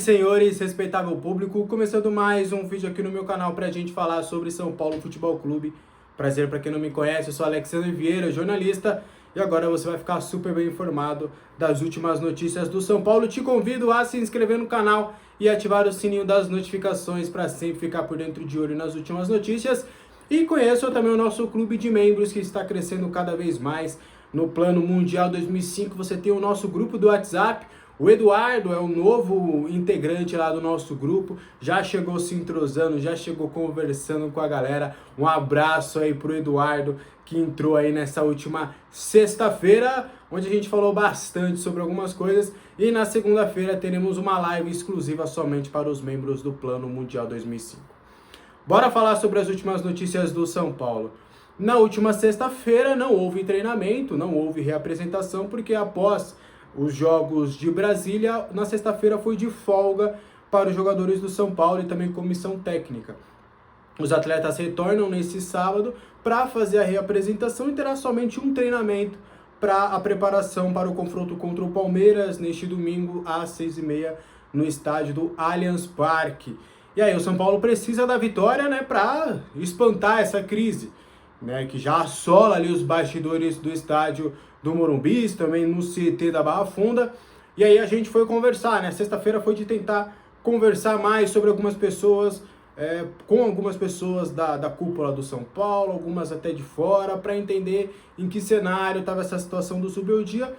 Senhores, respeitável público, começando mais um vídeo aqui no meu canal pra gente falar sobre São Paulo Futebol Clube. Prazer pra quem não me conhece, eu sou Alexandre Vieira, jornalista, e agora você vai ficar super bem informado das últimas notícias do São Paulo. Te convido a se inscrever no canal e ativar o sininho das notificações para sempre ficar por dentro de olho nas últimas notícias. E conheça também o nosso clube de membros que está crescendo cada vez mais. No Plano Mundial 2005 você tem o nosso grupo do WhatsApp. O Eduardo é o novo integrante lá do nosso grupo, já chegou se entrosando, já chegou conversando com a galera. Um abraço aí pro Eduardo, que entrou aí nessa última sexta-feira, onde a gente falou bastante sobre algumas coisas. E na segunda-feira teremos uma live exclusiva somente para os membros do Plano Mundial 2005. Bora falar sobre as últimas notícias do São Paulo. Na última sexta-feira não houve treinamento, não houve reapresentação, porque após os jogos de Brasília, na sexta-feira foi de folga para os jogadores do São Paulo e também comissão técnica. Os atletas retornam nesse sábado para fazer a reapresentação e terá somente um treinamento para a preparação para o confronto contra o Palmeiras neste domingo às 6h30 no estádio do Allianz Parque. E aí o São Paulo precisa da vitória, né, para espantar essa crise, né, que já assola ali os bastidores do estádio do Morumbi, também no CT da Barra Funda. E aí a gente foi conversar, né? Sexta-feira foi de tentar conversar mais sobre algumas pessoas, com algumas pessoas da cúpula do São Paulo, algumas até de fora, para entender em que cenário estava essa situação do Zubeldia.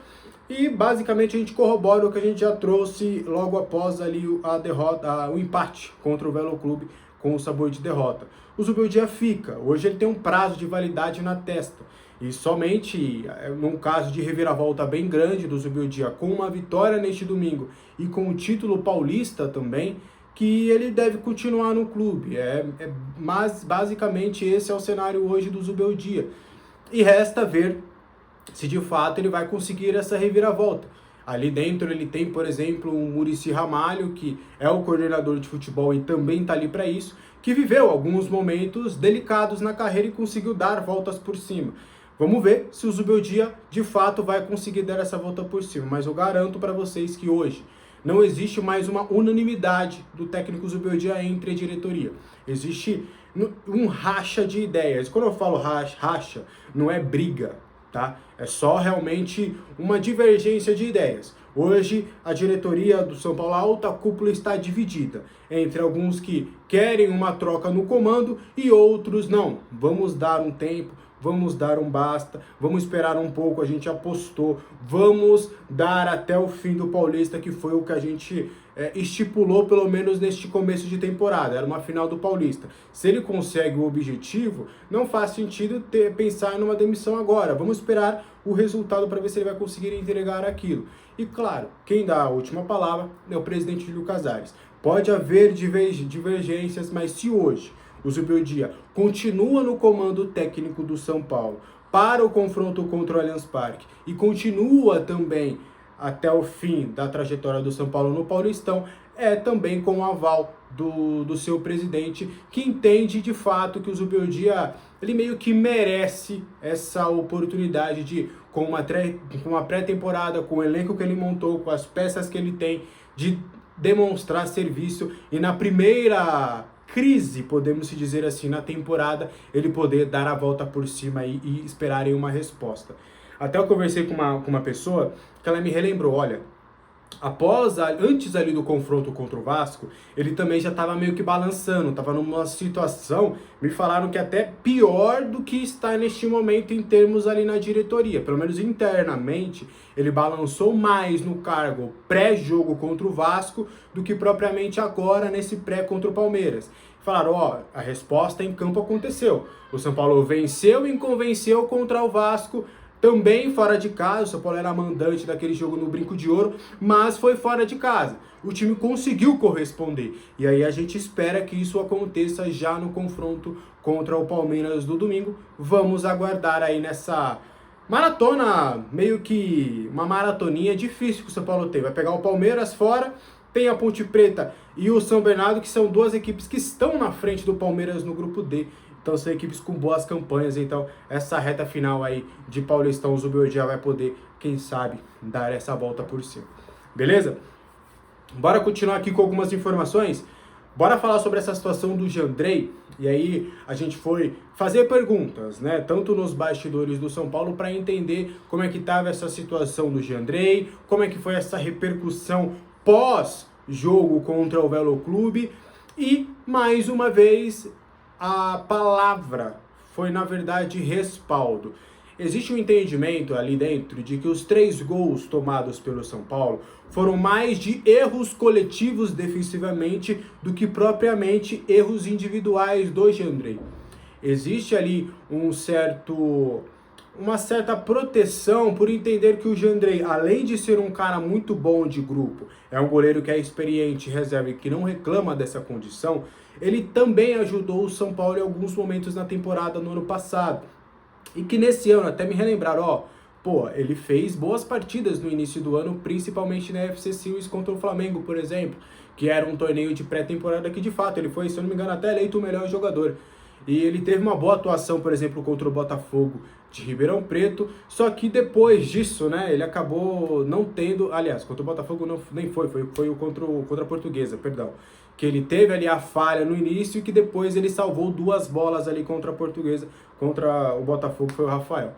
E basicamente a gente corrobora o que a gente já trouxe logo após ali a derrota, o empate contra o Velo Clube com o sabor de derrota. O Zubeldia fica, hoje ele tem um prazo de validade na testa. E somente num caso de reviravolta bem grande do Zubeldia, com uma vitória neste domingo e com o título paulista também, que ele deve continuar no clube. Mas basicamente esse é o cenário hoje do Zubeldia. E resta ver se de fato ele vai conseguir essa reviravolta. Ali dentro ele tem, por exemplo, o Muricy Ramalho, que é o coordenador de futebol e também está ali para isso, que viveu alguns momentos delicados na carreira e conseguiu dar voltas por cima. Vamos ver se o Zubeldia de fato vai conseguir dar essa volta por cima, mas eu garanto para vocês que hoje não existe mais uma unanimidade do técnico Zubeldia entre a diretoria. Existe um racha de ideias. Quando eu falo racha, não é briga, tá? É só realmente uma divergência de ideias. Hoje, a diretoria do São Paulo, a alta cúpula, está dividida entre alguns que querem uma troca no comando e outros não. Vamos dar um tempo, vamos dar um basta, vamos esperar um pouco, a gente apostou, vamos dar até o fim do Paulista, que foi o que a gente estipulou pelo menos neste começo de temporada, era uma final do Paulista. Se ele consegue o objetivo, não faz sentido pensar numa demissão agora, vamos esperar o resultado para ver se ele vai conseguir entregar aquilo. E claro, quem dá a última palavra é o presidente Júlio Casares. Pode haver divergências, mas se hoje o Zubeldia continua no comando técnico do São Paulo para o confronto contra o Allianz Parque e continua também até o fim da trajetória do São Paulo no Paulistão, é também com o aval do seu presidente, que entende de fato que o Zubeldia ele meio que merece essa oportunidade de, com uma pré-temporada, com o elenco que ele montou, com as peças que ele tem, de demonstrar serviço e na primeira crise, podemos dizer assim, na temporada, ele poder dar a volta por cima e esperarem uma resposta. Até eu conversei com uma pessoa que ela me relembrou, olha, antes ali do confronto contra o Vasco, ele também já estava meio que balançando, estava numa situação, me falaram que até pior do que está neste momento em termos ali na diretoria, pelo menos internamente, ele balançou mais no cargo pré-jogo contra o Vasco do que propriamente agora nesse pré contra o Palmeiras. Falaram, a resposta em campo aconteceu, o São Paulo venceu e convenceu contra o Vasco, também fora de casa. O São Paulo era mandante daquele jogo no Brinco de Ouro, mas foi fora de casa. O time conseguiu corresponder. E aí a gente espera que isso aconteça já no confronto contra o Palmeiras do domingo. Vamos aguardar aí nessa maratona, meio que uma maratoninha difícil que o São Paulo tem. Vai pegar o Palmeiras fora, tem a Ponte Preta e o São Bernardo, que são duas equipes que estão na frente do Palmeiras no grupo D. Então são equipes com boas campanhas, então essa reta final aí de Paulistão, o Zubeldia vai poder, quem sabe, dar essa volta por cima. Beleza? Bora continuar aqui com algumas informações? Bora falar sobre essa situação do Jandrei. E aí a gente foi fazer perguntas, né? Tanto nos bastidores do São Paulo para entender como é que estava essa situação do Jandrei, como é que foi essa repercussão pós-jogo contra o Velo Clube. E, mais uma vez, a palavra foi, na verdade, respaldo. Existe um entendimento ali dentro de que os 3 gols tomados pelo São Paulo foram mais de erros coletivos defensivamente do que propriamente erros individuais do Jandrei. Existe ali uma certa proteção por entender que o Jandrei, além de ser um cara muito bom de grupo, é um goleiro que é experiente, reserva e que não reclama dessa condição, ele também ajudou o São Paulo em alguns momentos na temporada no ano passado. E que nesse ano, até me relembrar, ele fez boas partidas no início do ano, principalmente na FC Series contra o Flamengo, por exemplo, que era um torneio de pré-temporada que de fato ele foi, se eu não me engano, até eleito o melhor jogador. E ele teve uma boa atuação, por exemplo, contra o Botafogo de Ribeirão Preto, só que depois disso, né, ele acabou não tendo, aliás, contra o Botafogo nem foi o contra a Portuguesa, perdão, que ele teve ali a falha no início e que depois ele salvou 2 bolas ali contra a Portuguesa, contra o Botafogo foi o Rafael.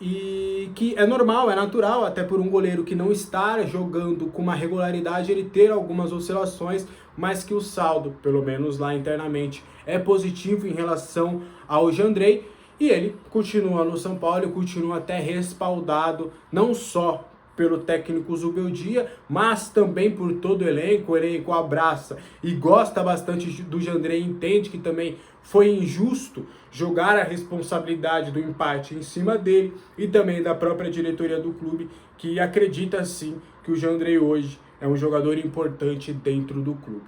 E que é normal, é natural, até por um goleiro que não está jogando com uma regularidade, ele ter algumas oscilações, mas que o saldo, pelo menos lá internamente, é positivo em relação ao Jandrei, e ele continua no São Paulo e continua até respaldado, não só pelo técnico Zubeldia, mas também por todo o elenco abraça e gosta bastante do Jandrei, entende que também foi injusto jogar a responsabilidade do empate em cima dele e também da própria diretoria do clube, que acredita sim que o Jandrei hoje é um jogador importante dentro do clube.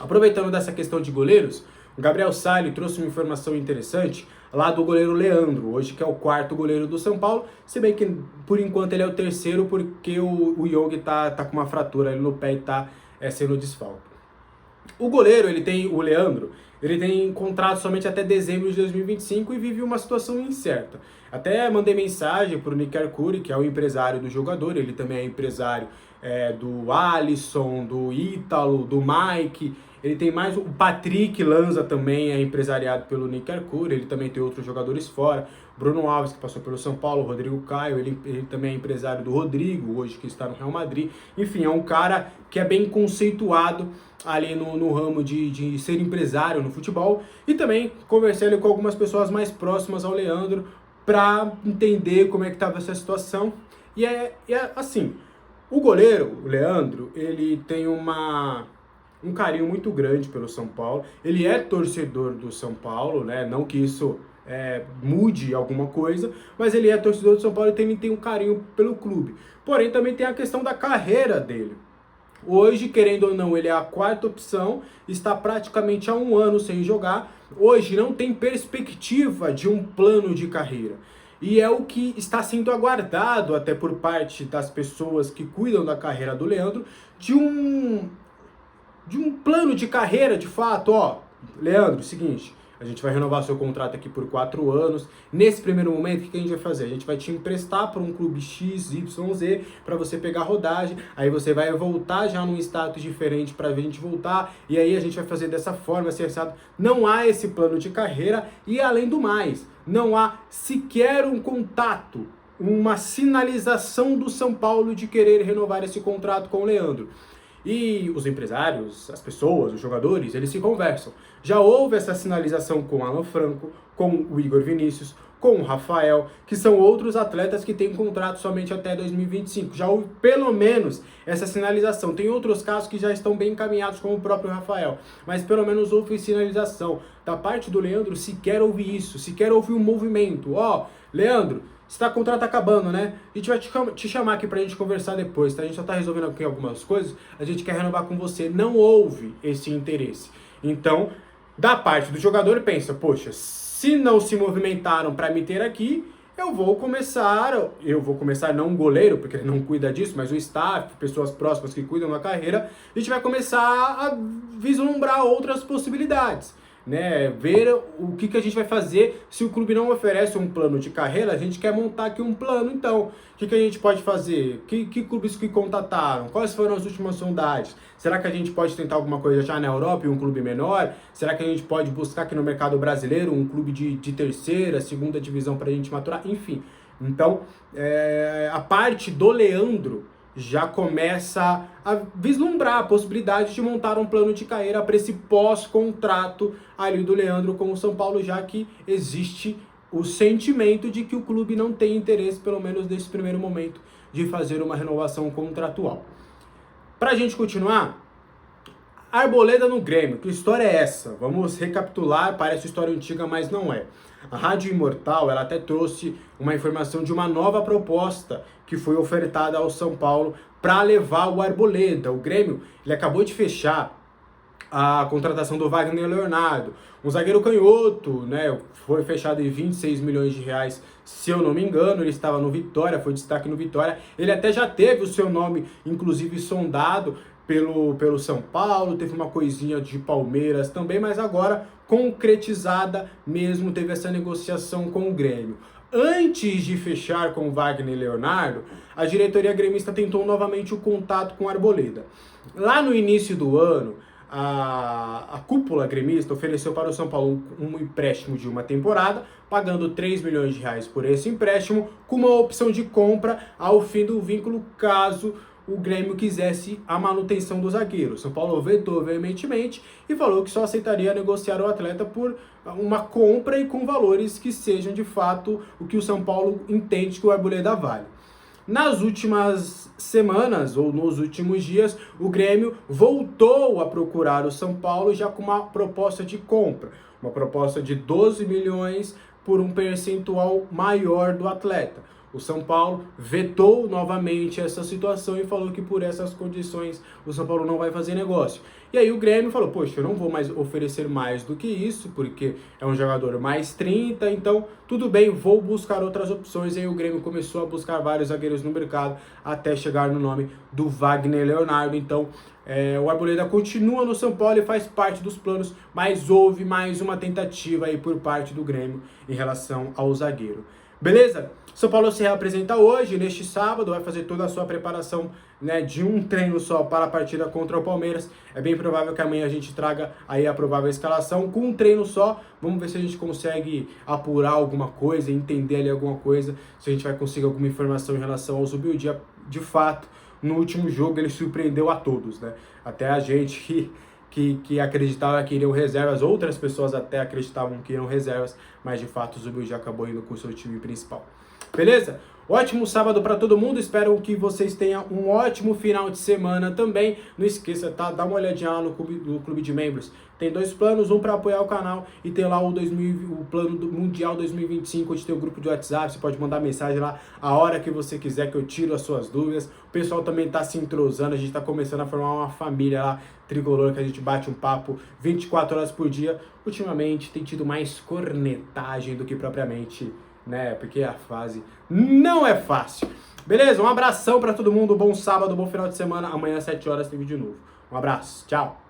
Aproveitando dessa questão de goleiros, o Gabriel Salles trouxe uma informação interessante lá do goleiro Leandro, hoje que é o 4º goleiro do São Paulo, se bem que por enquanto ele é o 3º porque o Young tá com uma fratura ali no pé e tá sendo desfalque. O goleiro, o Leandro, ele tem contrato somente até dezembro de 2025 e vive uma situação incerta. Até mandei mensagem para o Nick Arcuri, que é o empresário do jogador, ele também é empresário do Alisson, do Ítalo, do Mike. Ele tem mais o Patrick Lanza também é empresariado pelo Nick Arcuri, ele também tem outros jogadores fora. Bruno Alves, que passou pelo São Paulo, Rodrigo Caio, ele também é empresário do Rodrigo, hoje que está no Real Madrid. Enfim, é um cara que é bem conceituado ali no ramo de ser empresário no futebol. E também conversei ali com algumas pessoas mais próximas ao Leandro para entender como é que estava essa situação. E é assim, o goleiro, o Leandro, ele tem um carinho muito grande pelo São Paulo. Ele é torcedor do São Paulo, né? Não que isso mude alguma coisa, mas ele é torcedor do São Paulo e tem um carinho pelo clube. Porém, também tem a questão da carreira dele. Hoje, querendo ou não, ele é a 4ª opção, está praticamente há 1 ano sem jogar. Hoje não tem perspectiva de um plano de carreira. E é o que está sendo aguardado até por parte das pessoas que cuidam da carreira do Leandro, de um plano de carreira, de fato. Leandro, seguinte, a gente vai renovar seu contrato aqui por 4 anos. Nesse primeiro momento, o que a gente vai fazer? A gente vai te emprestar para um clube XYZ para você pegar rodagem. Aí você vai voltar já num status diferente para a gente voltar. E aí a gente vai fazer dessa forma, acertado. Não há esse plano de carreira e, além do mais, não há sequer um contato, uma sinalização do São Paulo de querer renovar esse contrato com o Leandro. E os empresários, as pessoas, os jogadores, eles se conversam. Já houve essa sinalização com o Alan Franco, com o Igor Vinícius, com o Rafael, que são outros atletas que têm contrato somente até 2025. Já houve pelo menos essa sinalização. Tem outros casos que já estão bem encaminhados, como o próprio Rafael. Mas pelo menos houve sinalização. Da parte do Leandro, sequer houve isso, sequer houve um movimento. Leandro, está contrato acabando, né? A gente vai te chamar aqui pra gente conversar depois, tá? A gente só tá resolvendo aqui algumas coisas, a gente quer renovar com você. Não houve esse interesse. Então, da parte do jogador, pensa, poxa, se não se movimentaram para me ter aqui, eu vou começar, não um goleiro, porque ele não cuida disso, mas o staff, pessoas próximas que cuidam da carreira, a gente vai começar a vislumbrar outras possibilidades. né, ver o que a gente vai fazer. Se o clube não oferece um plano de carreira, a gente quer montar aqui um plano. Então, o que a gente pode fazer? Que clubes que contataram? Quais foram as últimas sondagens? Será que a gente pode tentar alguma coisa já na Europa e um clube menor? Será que a gente pode buscar aqui no mercado brasileiro um clube de terceira, segunda divisão para a gente maturar? Enfim, então, a parte do Leandro já começa a vislumbrar a possibilidade de montar um plano de carreira para esse pós-contrato ali do Leandro com o São Paulo, já que existe o sentimento de que o clube não tem interesse, pelo menos nesse primeiro momento, de fazer uma renovação contratual. Para a gente continuar, Arboleda no Grêmio, que história é essa? Vamos recapitular, parece história antiga, mas não é. A Rádio Imortal, ela até trouxe uma informação de uma nova proposta que foi ofertada ao São Paulo para levar o Arboleda. O Grêmio, ele acabou de fechar a contratação do Wagner Leonardo, um zagueiro canhoto, né? Foi fechado em 26 milhões de reais, se eu não me engano. Ele estava no Vitória, foi destaque no Vitória. Ele até já teve o seu nome, inclusive, sondado pelo São Paulo, teve uma coisinha de Palmeiras também, mas agora concretizada mesmo, teve essa negociação com o Grêmio. Antes de fechar com o Wagner Leonardo, a diretoria gremista tentou novamente o contato com o Arboleda. Lá no início do ano, a cúpula gremista ofereceu para o São Paulo um empréstimo de uma temporada, pagando 3 milhões de reais por esse empréstimo, com uma opção de compra ao fim do vínculo, caso o Grêmio quisesse a manutenção do zagueiro. O São Paulo vetou veementemente e falou que só aceitaria negociar o atleta por uma compra e com valores que sejam de fato o que o São Paulo entende que o Arboleda vale. Nas últimas semanas, ou nos últimos dias, o Grêmio voltou a procurar o São Paulo já com uma proposta de compra. Uma proposta de 12 milhões por um percentual maior do atleta. O São Paulo vetou novamente essa situação e falou que por essas condições o São Paulo não vai fazer negócio. E aí o Grêmio falou, poxa, eu não vou mais oferecer mais do que isso, porque é um jogador mais 30, então tudo bem, vou buscar outras opções. E aí o Grêmio começou a buscar vários zagueiros no mercado, até chegar no nome do Wagner Leonardo. Então o Arboleda continua no São Paulo e faz parte dos planos, mas houve mais uma tentativa aí por parte do Grêmio em relação ao zagueiro. Beleza? São Paulo se reapresenta hoje, neste sábado, vai fazer toda a sua preparação, né, de um treino só para a partida contra o Palmeiras. É bem provável que amanhã a gente traga aí a provável escalação com um treino só. Vamos ver se a gente consegue apurar alguma coisa, entender ali alguma coisa, se a gente vai conseguir alguma informação em relação ao Zubildia. De fato, no último jogo ele surpreendeu a todos, né? Até a gente que acreditava que iriam reservas, outras pessoas até acreditavam que iriam reservas, mas de fato o Zubildia acabou indo com o seu time principal. Beleza? Ótimo sábado para todo mundo, espero que vocês tenham um ótimo final de semana também. Não esqueça, tá? Dá uma olhadinha lá no clube de membros. Tem 2 planos, um para apoiar o canal e tem lá o plano do Mundial 2025, onde tem o grupo de WhatsApp, você pode mandar mensagem lá a hora que você quiser, que eu tiro as suas dúvidas. O pessoal também tá se entrosando, a gente tá começando a formar uma família lá, tricolor, que a gente bate um papo 24 horas por dia. Ultimamente tem tido mais cornetagem do que propriamente, né? Porque a fase não é fácil. Beleza? Um abração pra todo mundo, bom sábado, bom final de semana. Amanhã às 7 horas tem vídeo novo. Um abraço, tchau!